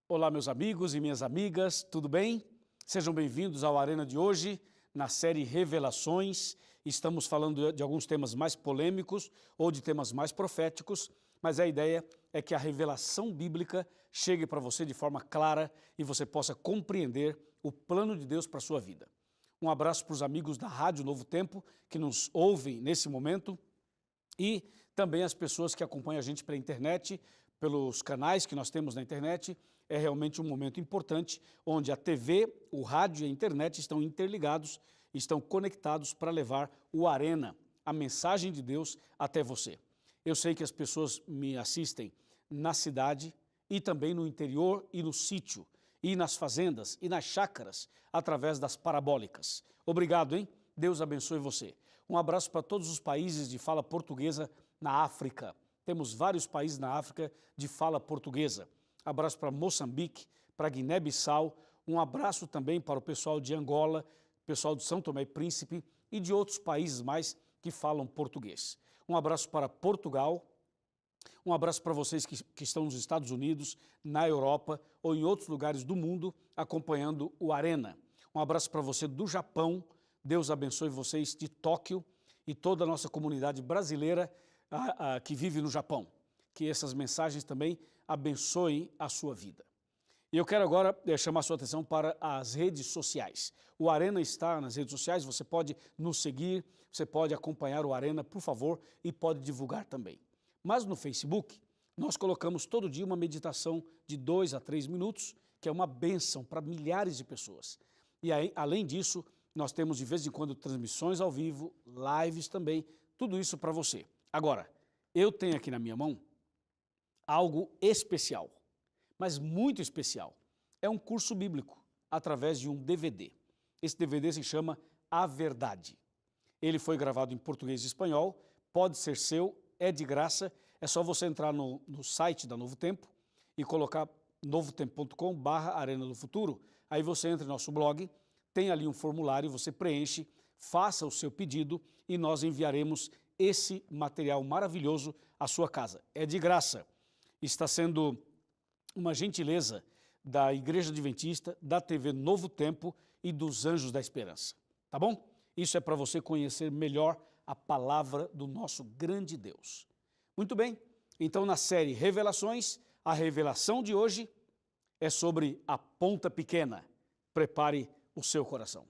Olá, meus amigos e minhas amigas, tudo bem? Sejam bem-vindos ao Arena de hoje, na série Revelações. Estamos falando de alguns temas mais polêmicos ou de temas mais proféticos, mas a ideia é que a revelação bíblica chegue para você de forma clara e você possa compreender o plano de Deus para a sua vida. Um abraço para os amigos da Rádio Novo Tempo que nos ouvem nesse momento e também as pessoas que acompanham a gente pela internet, pelos canais que nós temos na internet. É realmente um momento importante onde a TV, o rádio e a internet estão interligados, estão conectados para levar o Arena, a mensagem de Deus, até você. Eu sei que as pessoas me assistem na cidade e também no interior e no sítio, e nas fazendas e nas chácaras, através das parabólicas. Obrigado, hein? Deus abençoe você. Um abraço para todos os países de fala portuguesa na África. Temos vários países na África de fala portuguesa. Abraço para Moçambique, para Guiné-Bissau, um abraço também para o pessoal de Angola, pessoal de São Tomé e Príncipe e de outros países mais que falam português. Um abraço para Portugal, um abraço para vocês que estão nos Estados Unidos, na Europa ou em outros lugares do mundo acompanhando o Arena. Um abraço para você do Japão, Deus abençoe vocês de Tóquio e toda a nossa comunidade brasileira que vive no Japão. Que essas mensagens também abençoem a sua vida. E eu quero agora chamar a sua atenção para as redes sociais. O Arena está nas redes sociais, você pode nos seguir, você pode acompanhar o Arena, por favor, e pode divulgar também. Mas no Facebook, nós colocamos todo dia uma meditação de 2 a 3 minutos, que é uma bênção para milhares de pessoas. E aí, além disso, nós temos de vez em quando transmissões ao vivo, lives também, tudo isso para você. Agora, eu tenho aqui na minha mão algo especial, mas muito especial. É um curso bíblico, através de um DVD. Esse DVD se chama A Verdade. Ele foi gravado em português e espanhol, pode ser seu, é de graça, é só você entrar no site da Novo Tempo e colocar novotempo.com/Arena do Futuro. Aí você entra em nosso blog, tem ali um formulário, você preenche, faça o seu pedido e nós enviaremos esse material maravilhoso à sua casa. É de graça. Está sendo uma gentileza da Igreja Adventista, da TV Novo Tempo e dos Anjos da Esperança. Tá bom? Isso é para você conhecer melhor a palavra do nosso grande Deus. Muito bem, então na série Revelações, a revelação de hoje é sobre a ponta pequena. Prepare o seu coração.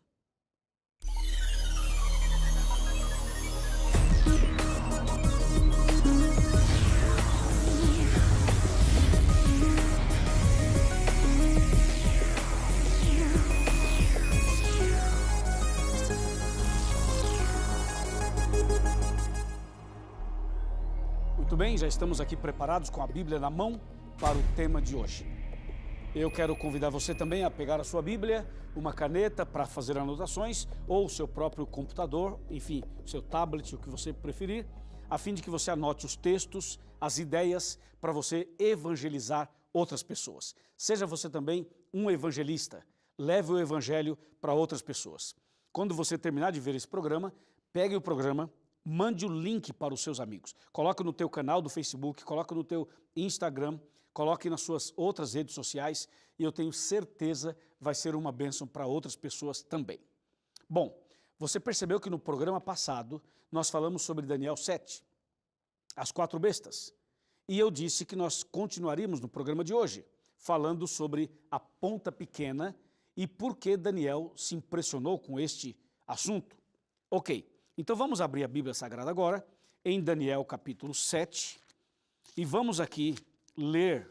Muito bem, já estamos aqui preparados com a Bíblia na mão para o tema de hoje. Eu quero convidar você também a pegar a sua Bíblia, uma caneta para fazer anotações ou o seu próprio computador, enfim, o seu tablet, o que você preferir, a fim de que você anote os textos, as ideias para você evangelizar outras pessoas. Seja você também um evangelista, leve o evangelho para outras pessoas. Quando você terminar de ver esse programa, pegue o programa, mande o link para os seus amigos. Coloque no teu canal do Facebook, coloque no teu Instagram, coloque nas suas outras redes sociais e eu tenho certeza vai ser uma bênção para outras pessoas também. Bom, você percebeu que no programa passado nós falamos sobre Daniel 7, as 4 bestas. E eu disse que nós continuaríamos no programa de hoje, falando sobre a ponta pequena e por que Daniel se impressionou com este assunto. Ok. Então vamos abrir a Bíblia Sagrada agora, em Daniel capítulo 7, e vamos aqui ler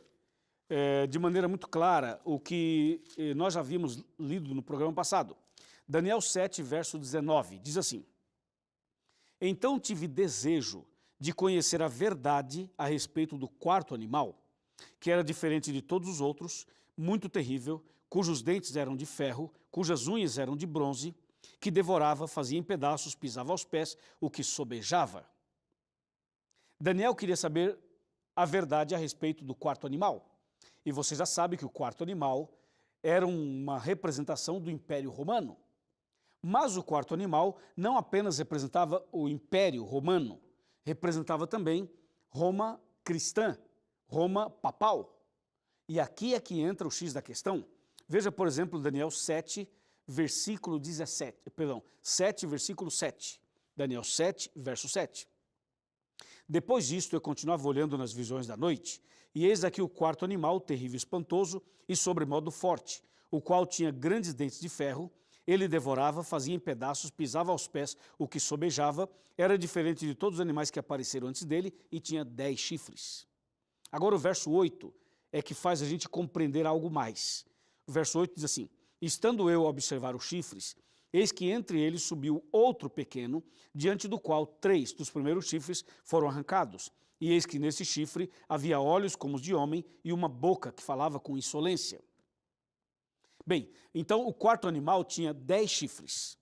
de maneira muito clara o que nós já havíamos lido no programa passado. Daniel 7, verso 19, diz assim: Então tive desejo de conhecer a verdade a respeito do 4º animal, que era diferente de todos os outros, muito terrível, cujos dentes eram de ferro, cujas unhas eram de bronze, que devorava, fazia em pedaços, pisava aos pés, o que sobejava. Daniel queria saber a verdade a respeito do 4º animal. E você já sabe que o 4º animal era uma representação do Império Romano. Mas o 4º animal não apenas representava o Império Romano, representava também Roma cristã, Roma papal. E aqui é que entra o X da questão. Veja, por exemplo, Daniel 7, versículo 17, perdão, 7, versículo 7. Daniel 7, verso 7. Depois disto, eu continuava olhando nas visões da noite, e eis aqui o quarto animal, terrível e espantoso, e sobremodo forte, o qual tinha grandes dentes de ferro. Ele devorava, fazia em pedaços, pisava aos pés o que sobejava, era diferente de todos os animais que apareceram antes dele, e tinha 10 chifres. Agora o verso 8 é que faz a gente compreender algo mais. O verso 8 diz assim: estando eu a observar os chifres, eis que entre eles subiu outro pequeno, diante do qual 3 dos primeiros chifres foram arrancados. E eis que nesse chifre havia olhos como os de homem e uma boca que falava com insolência. Bem, então o quarto animal tinha 10 chifres.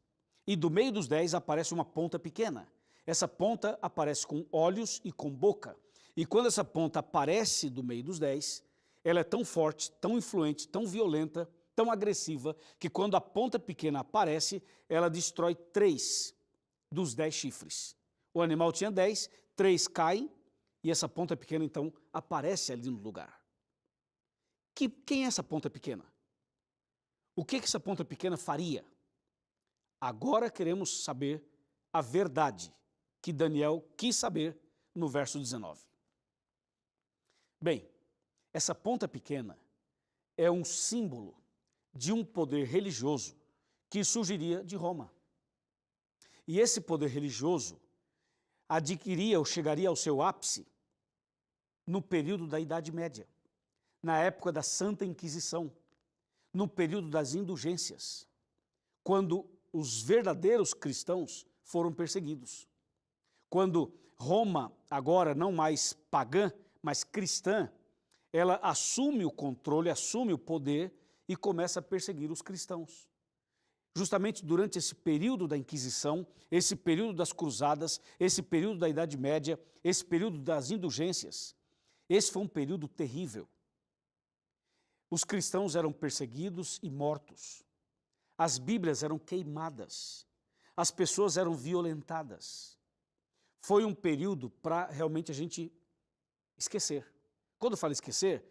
E do meio dos 10 aparece uma ponta pequena. Essa ponta aparece com olhos e com boca. E quando essa ponta aparece do meio dos 10, ela é tão forte, tão influente, tão violenta, tão agressiva, que quando a ponta pequena aparece, ela destrói 3 dos 10 chifres. O animal tinha 10, 3 caem, e essa ponta pequena, então, aparece ali no lugar. Quem é essa ponta pequena? O que essa ponta pequena faria? Agora queremos saber a verdade que Daniel quis saber no verso 19. Bem, essa ponta pequena é um símbolo de um poder religioso que surgiria de Roma. E esse poder religioso adquiria ou chegaria ao seu ápice no período da Idade Média, na época da Santa Inquisição, no período das indulgências, quando os verdadeiros cristãos foram perseguidos. Quando Roma, agora não mais pagã, mas cristã, ela assume o controle, assume o poder e começa a perseguir os cristãos. Justamente durante esse período da Inquisição, esse período das cruzadas, esse período da Idade Média, esse período das indulgências, esse foi um período terrível. Os cristãos eram perseguidos e mortos. As Bíblias eram queimadas. As pessoas eram violentadas. Foi um período para realmente a gente esquecer. Quando eu falo esquecer,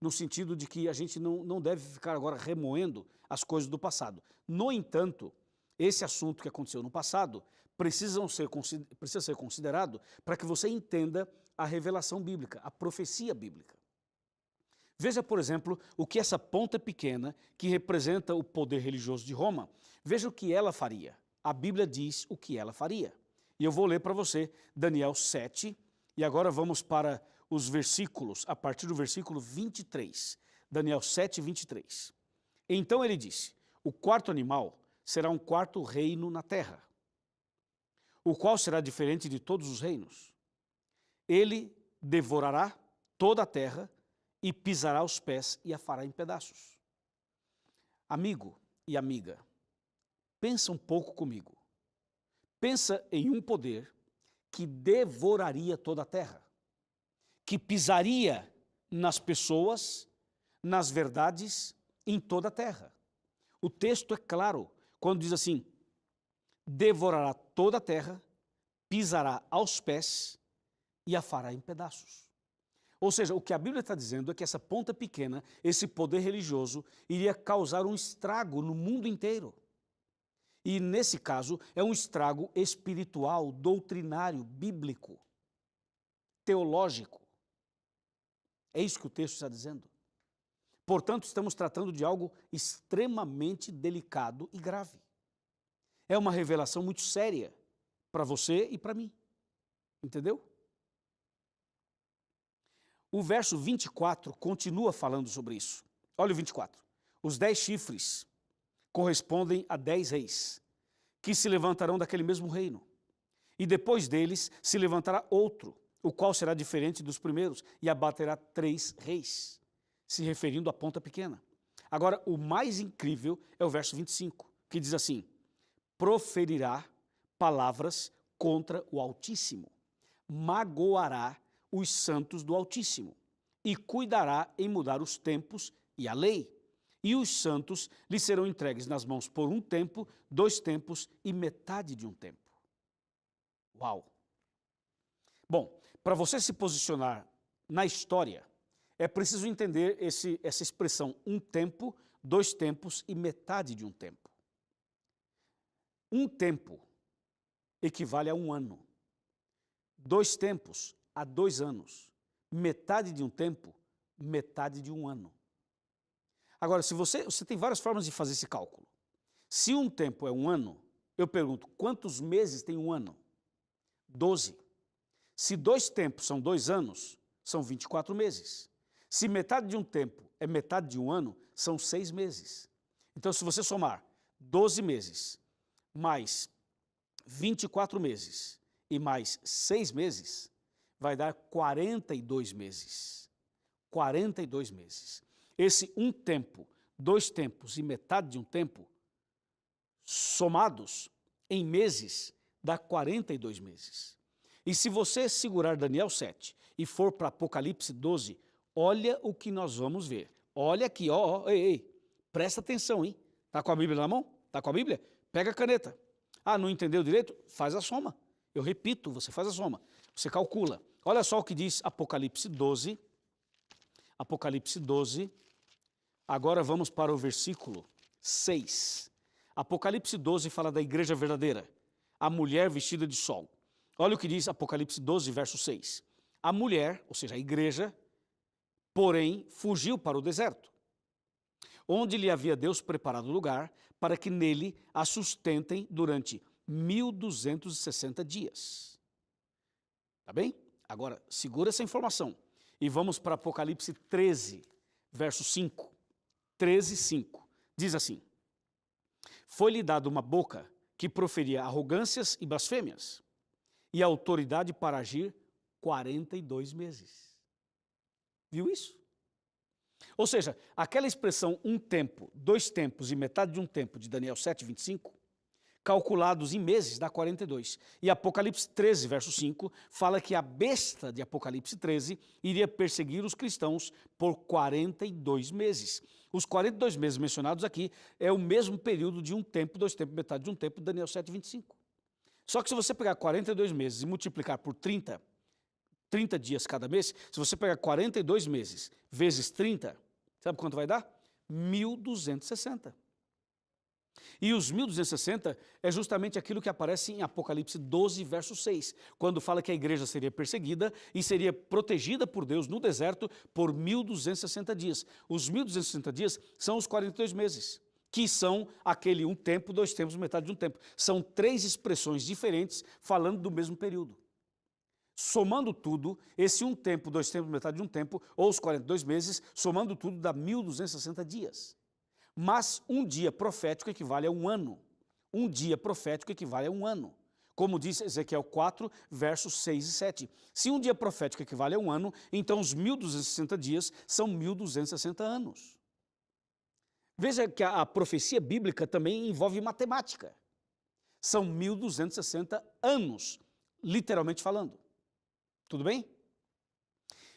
no sentido de que a gente não deve ficar agora remoendo as coisas do passado. No entanto, esse assunto que aconteceu no passado precisa ser considerado para que você entenda a revelação bíblica, a profecia bíblica. Veja, por exemplo, o que essa ponta pequena, que representa o poder religioso de Roma, veja o que ela faria. A Bíblia diz o que ela faria. E eu vou ler para você Daniel 7, e agora vamos para os versículos, a partir do versículo 23. Daniel 7, 23. Então ele disse: o quarto animal será um quarto reino na terra, o qual será diferente de todos os reinos. Ele devorará toda a terra e pisará os pés e a fará em pedaços. Amigo e amiga, pensa um pouco comigo. Pensa em um poder que devoraria toda a terra, que pisaria nas pessoas, nas verdades, em toda a terra. O texto é claro quando diz assim: devorará toda a terra, pisará aos pés e a fará em pedaços. Ou seja, o que a Bíblia está dizendo é que essa ponta pequena, esse poder religioso, iria causar um estrago no mundo inteiro. E nesse caso é um estrago espiritual, doutrinário, bíblico, teológico. É isso que o texto está dizendo. Portanto, estamos tratando de algo extremamente delicado e grave. É uma revelação muito séria para você e para mim. Entendeu? O verso 24 continua falando sobre isso. Olha o 24. Os 10 chifres correspondem a 10 reis, que se levantarão daquele mesmo reino. E depois deles se levantará outro, o qual será diferente dos primeiros, e abaterá 3 reis, se referindo à ponta pequena. Agora, o mais incrível é o verso 25, que diz assim: proferirá palavras contra o Altíssimo, magoará os santos do Altíssimo, e cuidará em mudar os tempos e a lei. E os santos lhe serão entregues nas mãos por um tempo, 2 tempos e metade de um tempo. Uau! Bom, para você se posicionar na história, É preciso entender essa expressão, um tempo, dois tempos e metade de um tempo. Um tempo equivale a um ano. Dois tempos a 2 anos. Metade de um tempo, metade de um ano. Agora, se você tem várias formas de fazer esse cálculo. Se um tempo é um ano, eu pergunto, quantos meses tem um ano? 12. Se 2 tempos são 2 anos, são 24 meses. Se metade de um tempo é metade de um ano, são 6 meses. Então, se você somar 12 meses, mais 24 meses e mais 6 meses, vai dar 42 meses. 42 meses. Esse um tempo, 2 tempos e metade de um tempo, somados em meses, dá 42 meses. E se você segurar Daniel 7 e for para Apocalipse 12, olha o que nós vamos ver. Olha aqui, ei, presta atenção, hein? Tá com a Bíblia na mão? Tá com a Bíblia? Pega a caneta. Ah, não entendeu direito? Faz a soma. Eu repito, você faz a soma. Você calcula. Olha só o que diz Apocalipse 12. Apocalipse 12. Agora vamos para o versículo 6. Apocalipse 12 fala da igreja verdadeira, a mulher vestida de sol. Olha o que diz Apocalipse 12, verso 6. A mulher, ou seja, a igreja, porém, fugiu para o deserto, onde lhe havia Deus preparado lugar para que nele a sustentem durante 1260 dias. Tá bem? Agora, segura essa informação e vamos para Apocalipse 13, verso 5. 13, 5. Diz assim: foi-lhe dada uma boca que proferia arrogâncias e blasfêmias, e autoridade para agir 42 meses. Viu isso? Ou seja, aquela expressão um tempo, 2 tempos e metade de um tempo de Daniel 7, 25, calculados em meses dá 42. E Apocalipse 13, verso 5, fala que a besta de Apocalipse 13 iria perseguir os cristãos por 42 meses. Os 42 meses mencionados aqui é o mesmo período de um tempo, 2 tempos, metade de um tempo de Daniel 7, 25. Só que se você pegar 42 meses e multiplicar por 30 dias cada mês, se você pegar 42 meses vezes 30, sabe quanto vai dar? 1260. E os 1260 é justamente aquilo que aparece em Apocalipse 12, verso 6, quando fala que a igreja seria perseguida e seria protegida por Deus no deserto por 1260 dias. Os 1260 dias são os 42 meses, que são aquele um tempo, 2 tempos, metade de um tempo. São 3 expressões diferentes falando do mesmo período. Somando tudo, esse um tempo, 2 tempos, metade de um tempo, ou os 42 meses, somando tudo dá 1260 dias. Mas um dia profético equivale a um ano. Um dia profético equivale a um ano. Como diz Ezequiel 4, versos 6 e 7. Se um dia profético equivale a um ano, então os 1260 dias são 1260 anos. Veja que a profecia bíblica também envolve matemática. São 1260 anos, literalmente falando. Tudo bem?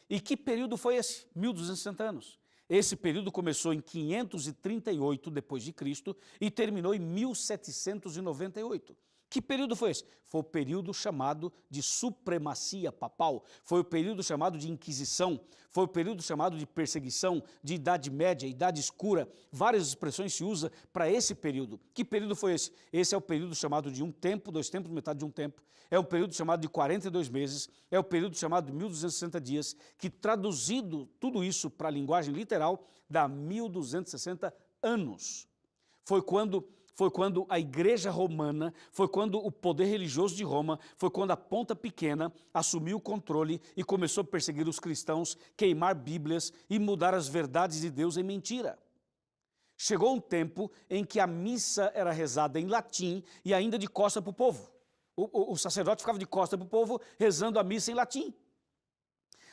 E que período foi esse? 1260 anos. Esse período começou em 538 depois de Cristo e terminou em 1798. Que período foi esse? Foi o período chamado de supremacia papal, foi o período chamado de Inquisição, foi o período chamado de perseguição, de Idade Média, Idade Escura, várias expressões se usam para esse período. Que período foi esse? Esse é o período chamado de um tempo, 2 tempos, metade de um tempo, é o período chamado de 42 meses, é o período chamado de 1260 dias, que traduzido tudo isso para a linguagem literal, dá 1260 anos. Foi quando a igreja romana, foi quando o poder religioso de Roma, foi quando a Ponta Pequena assumiu o controle e começou a perseguir os cristãos, queimar bíblias e mudar as verdades de Deus em mentira. Chegou um tempo em que a missa era rezada em latim e ainda de costa para o povo. O sacerdote ficava de costa para o povo rezando a missa em latim.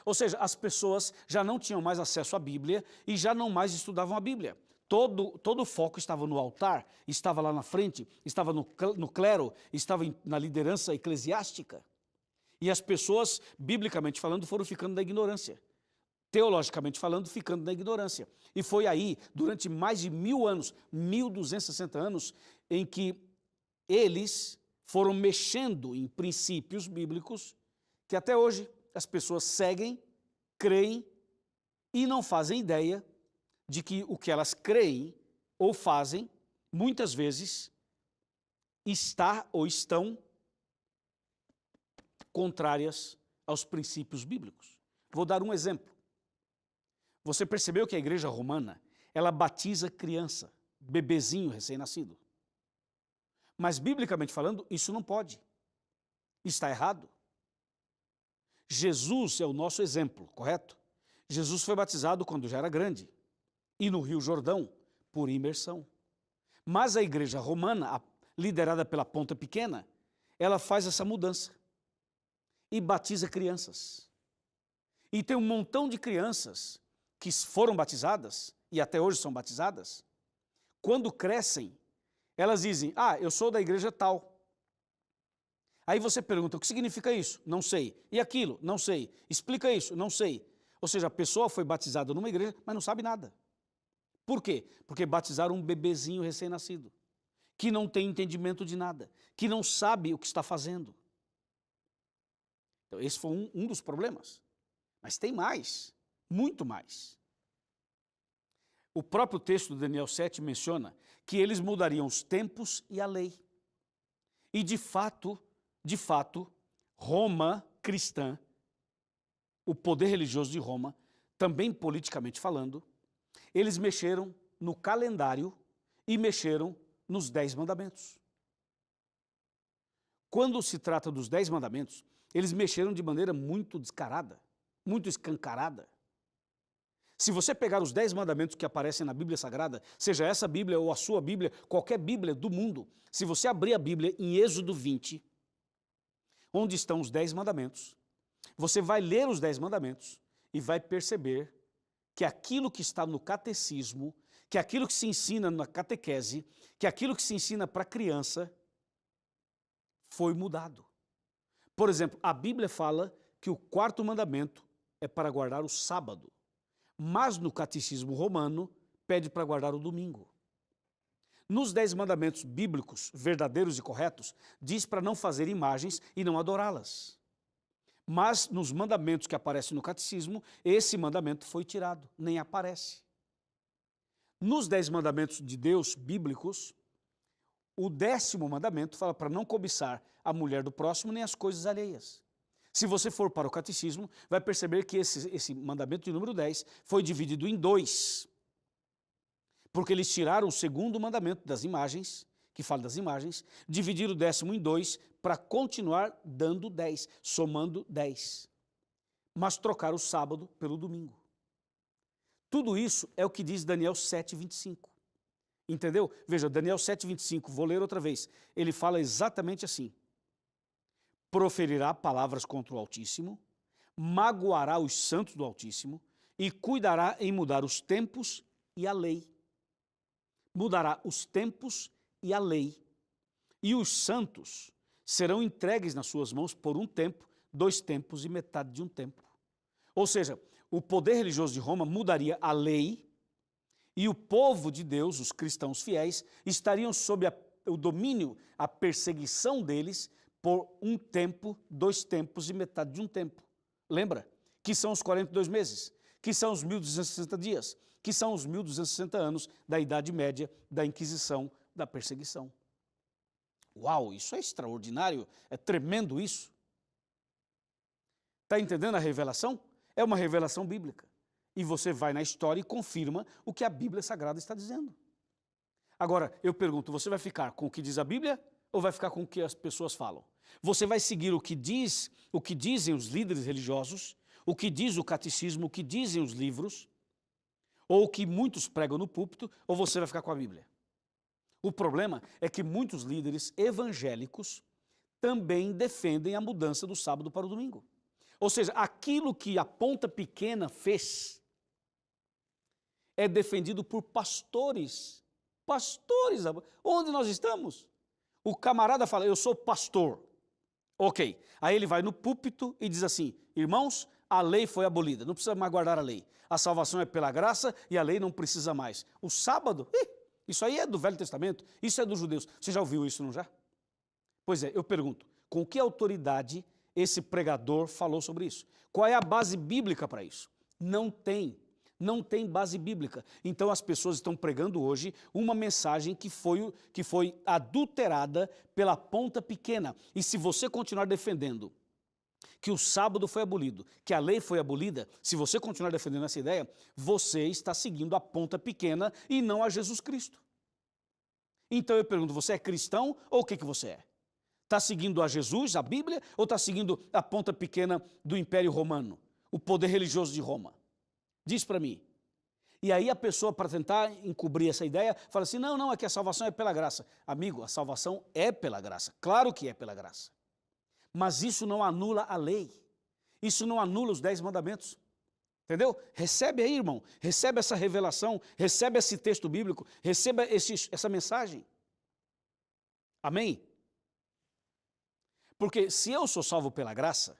Ou seja, as pessoas já não tinham mais acesso à Bíblia e já não mais estudavam a Bíblia. Todo o foco estava no altar, estava lá na frente, estava no clero, estava na liderança eclesiástica. E as pessoas, biblicamente falando, foram ficando na ignorância. Teologicamente falando, ficando na ignorância. E foi aí, durante mais de 1000 anos, 1260 anos, em que eles foram mexendo em princípios bíblicos que até hoje as pessoas seguem, creem e não fazem ideia de que o que elas creem ou fazem, muitas vezes, está ou estão contrárias aos princípios bíblicos. Vou dar um exemplo. Você percebeu que a igreja romana, ela batiza criança, bebezinho recém-nascido. Mas, biblicamente falando, isso não pode. Está errado. Jesus é o nosso exemplo, correto? Jesus foi batizado quando já era grande, e no Rio Jordão, por imersão. Mas a igreja romana, liderada pela Ponta Pequena, ela faz essa mudança e batiza crianças. E tem um montão de crianças que foram batizadas, e até hoje são batizadas, quando crescem, elas dizem, eu sou da igreja tal. Aí você pergunta, o que significa isso? Não sei. E aquilo? Não sei. Explica isso? Não sei. Ou seja, a pessoa foi batizada numa igreja, mas não sabe nada. Por quê? Porque batizaram um bebezinho recém-nascido, que não tem entendimento de nada, que não sabe o que está fazendo. Então, esse foi um dos problemas. Mas tem mais, muito mais. O próprio texto de Daniel 7 menciona que eles mudariam os tempos e a lei. E de fato, Roma cristã, o poder religioso de Roma, também politicamente falando, eles mexeram no calendário e mexeram nos 10 mandamentos. Quando se trata dos 10 mandamentos, eles mexeram de maneira muito descarada, muito escancarada. Se você pegar os 10 mandamentos que aparecem na Bíblia Sagrada, seja essa Bíblia ou a sua Bíblia, qualquer Bíblia do mundo, se você abrir a Bíblia em Êxodo 20, onde estão os 10 mandamentos, você vai ler os 10 mandamentos e vai perceber que aquilo que está no catecismo, que aquilo que se ensina na catequese, que aquilo que se ensina para criança, foi mudado. Por exemplo, a Bíblia fala que o 4º mandamento é para guardar o sábado. Mas no catecismo romano, pede para guardar o domingo. Nos 10 mandamentos bíblicos, verdadeiros e corretos, diz para não fazer imagens e não adorá-las. Mas nos mandamentos que aparecem no catecismo, esse mandamento foi tirado, nem aparece. Nos 10 mandamentos de Deus bíblicos, o 10º mandamento fala para não cobiçar a mulher do próximo nem as coisas alheias. Se você for para o catecismo, vai perceber que esse mandamento de número 10 foi dividido em 2. Porque eles tiraram o 2º mandamento das imagens, que fala das imagens, dividiram o 10º em 2 para continuar dando 10, somando 10. Mas trocaram o sábado pelo domingo. Tudo isso é o que diz Daniel 7:25. Entendeu? Veja, Daniel 7:25, vou ler outra vez. Ele fala exatamente assim. Proferirá palavras contra o Altíssimo, magoará os santos do Altíssimo e cuidará em mudar os tempos e a lei. Mudará os tempos e a lei. E os santos serão entregues nas suas mãos por um tempo, 2 tempos e metade de um tempo. Ou seja, o poder religioso de Roma mudaria a lei e o povo de Deus, os cristãos fiéis, estariam sob o domínio, a perseguição deles por um tempo, 2 tempos e metade de um tempo. Lembra? Que são os 42 meses, que são os 1260 dias, que são os 1260 anos da Idade Média, da Inquisição, da perseguição. Uau, isso é extraordinário, é tremendo isso. Está entendendo a revelação? É uma revelação bíblica. E você vai na história e confirma o que a Bíblia Sagrada está dizendo. Agora, eu pergunto, você vai ficar com o que diz a Bíblia ou vai ficar com o que as pessoas falam? Você vai seguir o que dizem os líderes religiosos, o que diz o catecismo, o que dizem os livros, ou o que muitos pregam no púlpito, ou você vai ficar com a Bíblia? O problema é que muitos líderes evangélicos também defendem a mudança do sábado para o domingo. Ou seja, aquilo que a Ponta Pequena fez é defendido por pastores. Pastores, onde nós estamos? O camarada fala, eu sou pastor. Ok, aí ele vai no púlpito e diz assim, irmãos, a lei foi abolida, não precisa mais guardar a lei. A salvação é pela graça e a lei não precisa mais. O sábado, isso aí é do Velho Testamento, isso é dos judeus. Você já ouviu isso, não já? Pois é, eu pergunto, com que autoridade esse pregador falou sobre isso? Qual é a base bíblica para isso? Não tem. Não tem base bíblica. Então as pessoas estão pregando hoje uma mensagem que foi adulterada pela ponta pequena. E se você continuar defendendo que o sábado foi abolido, que a lei foi abolida, se você continuar defendendo essa ideia, você está seguindo a ponta pequena e não a Jesus Cristo. Então eu pergunto, você é cristão ou o que você é? Está seguindo a Jesus, a Bíblia, ou está seguindo a ponta pequena do Império Romano, o poder religioso de Roma? Diz para mim. E aí a pessoa, para tentar encobrir essa ideia, fala assim, não, é que a salvação é pela graça. Amigo, a salvação é pela graça, claro que é pela graça. Mas isso não anula a lei, isso não anula os 10 mandamentos. Entendeu? Recebe aí, irmão, recebe essa revelação, recebe esse texto bíblico, receba essa mensagem. Amém? Porque se eu sou salvo pela graça,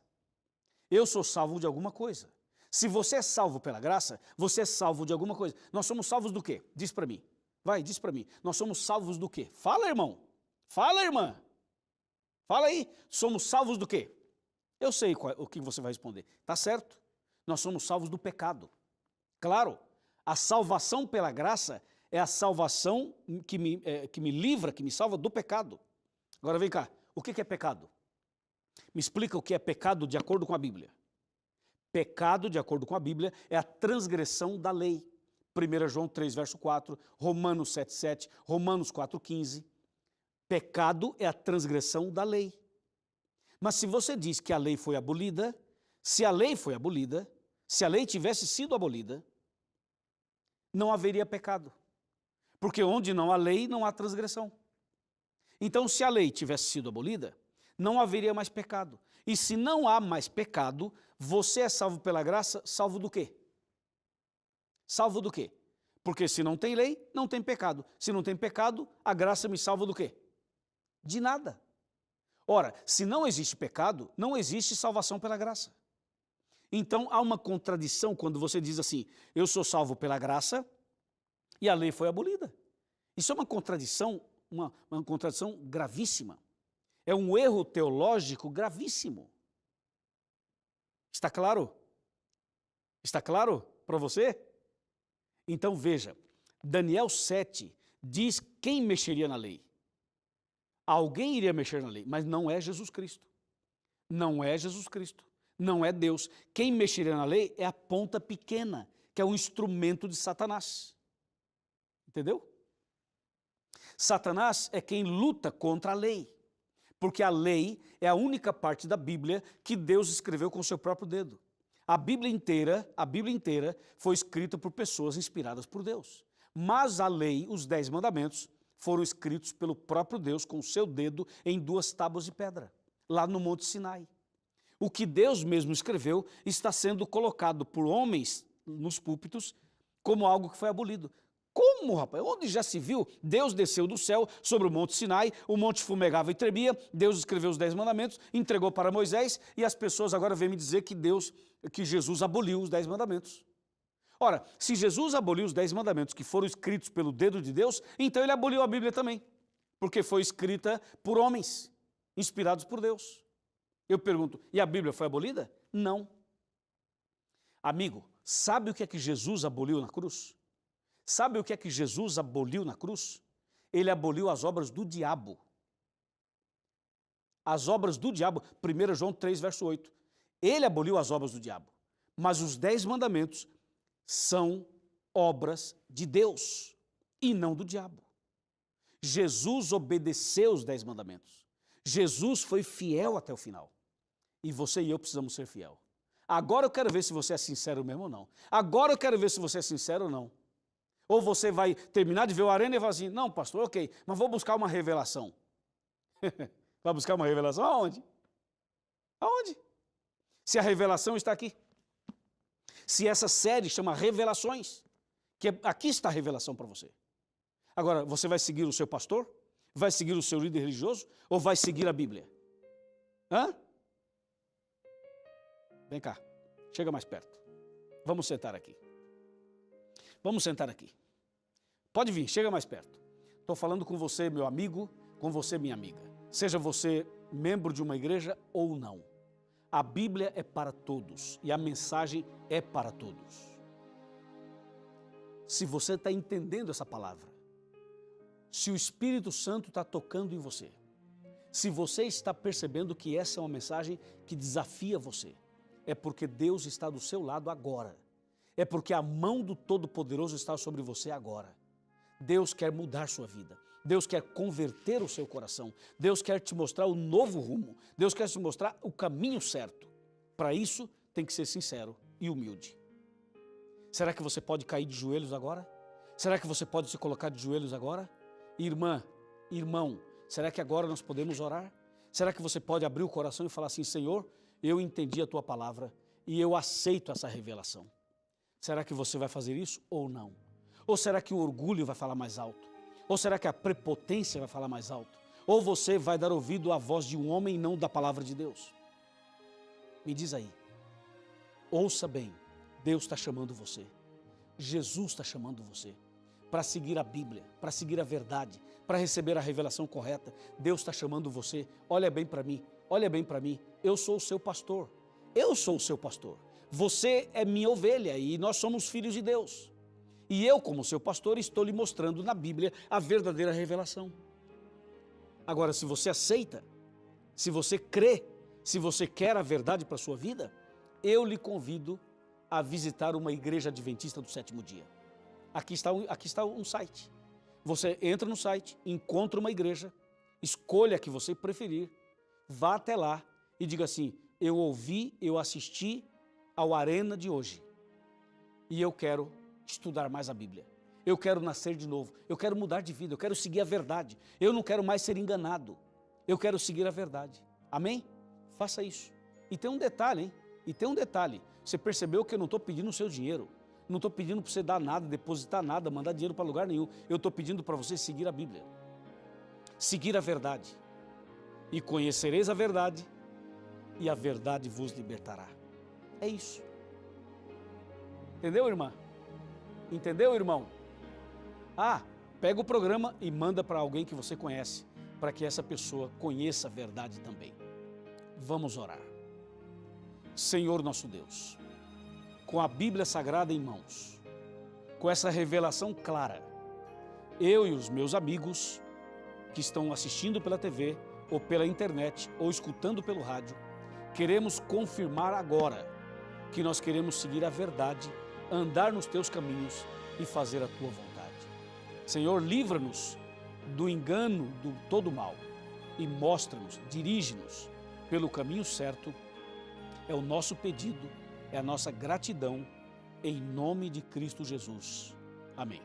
eu sou salvo de alguma coisa. Se você é salvo pela graça, você é salvo de alguma coisa. Nós somos salvos do quê? Diz para mim. Vai, diz para mim. Nós somos salvos do quê? Fala, irmão. Fala, irmã. Fala aí. Somos salvos do quê? Eu sei o que você vai responder. Tá certo. Nós somos salvos do pecado. Claro, a salvação pela graça é a salvação que me livra, que me salva do pecado. Agora vem cá. O que é pecado? Me explica o que é pecado de acordo com a Bíblia. Pecado, de acordo com a Bíblia, é a transgressão da lei. 1 João 3, verso 4, Romanos 7, 7, Romanos 4, 15. Pecado é a transgressão da lei. Mas se você diz que a lei foi abolida, se a lei foi abolida, se a lei tivesse sido abolida, não haveria pecado. Porque onde não há lei, não há transgressão. Então, se a lei tivesse sido abolida, não haveria mais pecado. E se não há mais pecado, você é salvo pela graça, salvo do quê? Salvo do quê? Porque se não tem lei, não tem pecado. Se não tem pecado, a graça me salva do quê? De nada. Ora, se não existe pecado, não existe salvação pela graça. Então há uma contradição quando você diz assim, eu sou salvo pela graça e a lei foi abolida. Isso é uma contradição gravíssima. É um erro teológico gravíssimo. Está claro? Está claro para você? Então veja, Daniel 7 diz quem mexeria na lei. Alguém iria mexer na lei, mas não é Jesus Cristo. Não é Jesus Cristo. Não é Deus. Quem mexeria na lei é a ponta pequena, que é um instrumento de Satanás. Entendeu? Satanás é quem luta contra a lei. Porque a lei é a única parte da Bíblia que Deus escreveu com o seu próprio dedo. A Bíblia inteira foi escrita por pessoas inspiradas por Deus. Mas a lei, os 10 mandamentos, foram escritos pelo próprio Deus com o seu dedo em 2 tábuas de pedra, lá no Monte Sinai. O que Deus mesmo escreveu está sendo colocado por homens nos púlpitos como algo que foi abolido. Como, rapaz? Onde já se viu? Deus desceu do céu sobre o Monte Sinai, o monte fumegava e tremia, Deus escreveu os 10 mandamentos, entregou para Moisés e as pessoas agora vêm me dizer que Jesus aboliu os 10 mandamentos. Ora, se Jesus aboliu os 10 mandamentos que foram escritos pelo dedo de Deus, então ele aboliu a Bíblia também, porque foi escrita por homens, inspirados por Deus. Eu pergunto, e a Bíblia foi abolida? Não. Amigo, sabe o que é que Jesus aboliu na cruz? Sabe o que é que Jesus aboliu na cruz? Ele aboliu as obras do diabo. As obras do diabo, 1 João 3, verso 8. Ele aboliu as obras do diabo. Mas os 10 mandamentos são obras de Deus e não do diabo. Jesus obedeceu os 10 mandamentos. Jesus foi fiel até o final. E você e eu precisamos ser fiel. Agora eu quero ver se você é sincero mesmo ou não. Agora eu quero ver se você é sincero ou não. Ou você vai terminar de ver o Arena e falar assim, não, pastor, ok, mas vou buscar uma revelação. Vai buscar uma revelação aonde? Aonde? Se a revelação está aqui. Se essa série chama Revelações, aqui está a revelação para você. Agora, você vai seguir o seu pastor? Vai seguir o seu líder religioso? Ou vai seguir a Bíblia? Hã? Vem cá, chega mais perto. Vamos sentar aqui. Vamos sentar aqui. Pode vir, chega mais perto. Estou falando com você, meu amigo, com você, minha amiga. Seja você membro de uma igreja ou não. A Bíblia é para todos e a mensagem é para todos. se você está entendendo essa palavra, se o Espírito Santo está tocando em você, se você está percebendo que essa é uma mensagem que desafia você, é porque Deus está do seu lado agora. É porque a mão do Todo-Poderoso está sobre você agora. Deus quer mudar sua vida. Deus quer converter o seu coração. Deus quer te mostrar o novo rumo. Deus quer te mostrar o caminho certo. Para isso, tem que ser sincero e humilde. Será que você pode cair de joelhos agora? Será que você pode se colocar de joelhos agora? Irmã, irmão, será que agora nós podemos orar? Será que você pode abrir o coração e falar assim, Senhor, eu entendi a tua palavra e eu aceito essa revelação. Será que você vai fazer isso ou não? Ou será que o orgulho vai falar mais alto? Ou será que a prepotência vai falar mais alto? Ou você vai dar ouvido à voz de um homem e não da palavra de Deus? Me diz aí. Ouça bem, Deus está chamando você. Jesus está chamando você para seguir a Bíblia, para seguir a verdade, para receber a revelação correta. Deus está chamando você. Olha bem para mim, olha bem para mim. Eu sou o seu pastor. Eu sou o seu pastor. Você é minha ovelha e nós somos filhos de Deus. E eu, como seu pastor, estou lhe mostrando na Bíblia a verdadeira revelação. Agora, se você aceita, se você crê, se você quer a verdade para a sua vida, eu lhe convido a visitar uma igreja adventista do sétimo dia. Aqui está um site. Você entra no site, encontra uma igreja, escolha a que você preferir, vá até lá e diga assim, eu ouvi, eu assisti ao Arena de hoje e eu quero estudar mais a Bíblia. Eu quero nascer de novo, eu quero mudar de vida, eu quero seguir a verdade. Eu não quero mais ser enganado, eu quero seguir a verdade. Amém? Faça isso. E tem um detalhe, hein? E tem um detalhe. Você percebeu que eu não estou pedindo o seu dinheiro. Não estou pedindo para você dar nada, depositar nada, mandar dinheiro para lugar nenhum. Eu estou pedindo para você seguir a Bíblia. Seguir a verdade. E conhecereis a verdade, e a verdade vos libertará. É isso. Entendeu, irmã? Entendeu, irmão? Ah, pega o programa e manda para alguém que você conhece, para que essa pessoa conheça a verdade também. Vamos orar. Senhor nosso Deus, com a Bíblia Sagrada em mãos, com essa revelação clara, eu e os meus amigos que estão assistindo pela TV, ou pela internet, ou escutando pelo rádio, queremos confirmar agora que nós queremos seguir a verdade, andar nos teus caminhos e fazer a tua vontade. Senhor, livra-nos do engano do todo mal e mostra-nos, dirige-nos pelo caminho certo. É o nosso pedido, é a nossa gratidão, em nome de Cristo Jesus. Amém.